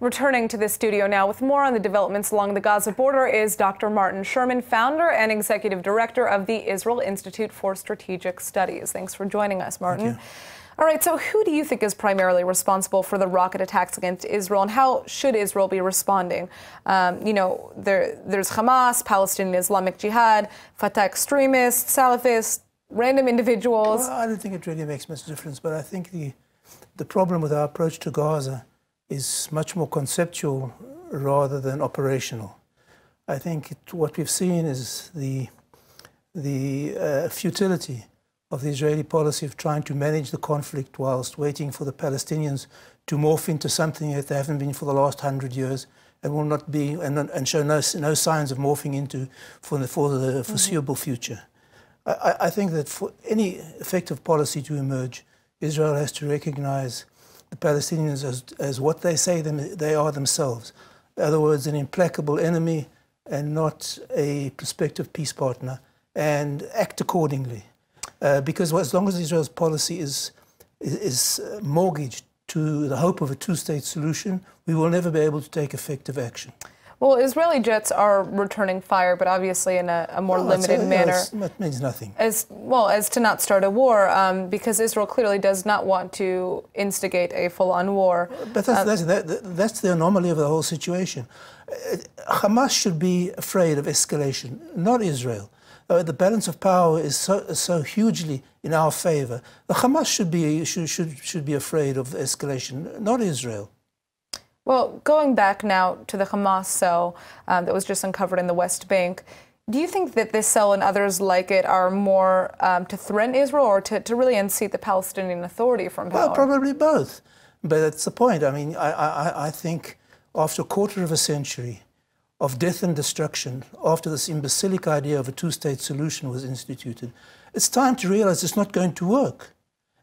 Returning to the studio now with more on the developments along the Gaza border is Dr. Martin Sherman, founder and executive director of the Israel Institute for Strategic Studies. Thanks for joining us, Martin. All right, so who do you think is primarily responsible for the rocket attacks against Israel, and how should Israel be responding? There's Hamas, Palestinian Islamic Jihad, Fatah extremists, Salafists, random individuals. Well, I don't think it really makes much difference, but I think the problem with our approach to Gaza is much more conceptual rather than operational. I think what we've seen is the futility of the Israeli policy of trying to manage the conflict whilst waiting for the Palestinians to morph into something that they haven't been for the last 100 years and will not be, and show no signs of morphing into for the foreseeable future. I think that for any effective policy to emerge, Israel has to recognize the Palestinians as what they say they are themselves. In other words, an implacable enemy and not a prospective peace partner, and act accordingly. Because as long as Israel's policy is mortgaged to the hope of a two-state solution, we will never be able to take effective action. Well, Israeli jets are returning fire, but obviously in a more limited manner. That means nothing. As to not start a war, because Israel clearly does not want to instigate a full-on war. But that's the anomaly of the whole situation. Hamas should be afraid of escalation, not Israel. The balance of power is so hugely in our favor. The Hamas should be afraid of escalation, not Israel. Well, going back now to the Hamas cell that was just uncovered in the West Bank, do you think that this cell and others like it are more to threaten Israel or to really unseat the Palestinian Authority from power? Well, probably both. But that's the point. I mean, I think after a quarter of a century of death and destruction, after this imbecilic idea of a two-state solution was instituted, it's time to realize it's not going to work.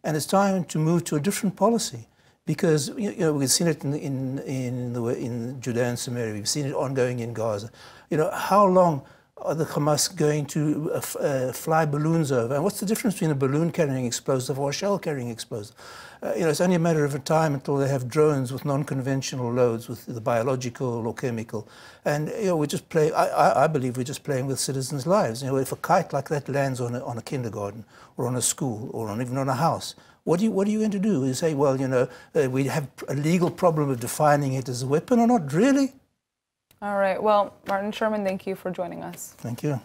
And it's time to move to a different policy. Because we've seen it in Judea and Samaria, we've seen it ongoing in Gaza. How long are the Hamas going to fly balloons over? And what's the difference between a balloon carrying explosive or a shell carrying explosive? It's only a matter of time until they have drones with non-conventional loads, with the biological or chemical. And we just play. I believe we're just playing with citizens' lives. If a kite like that lands on a kindergarten or on a school or even on a house, what are you going to do? You say, well, we have a legal problem of defining it as a weapon or not? Really? All right. Well, Martin Sherman, thank you for joining us. Thank you.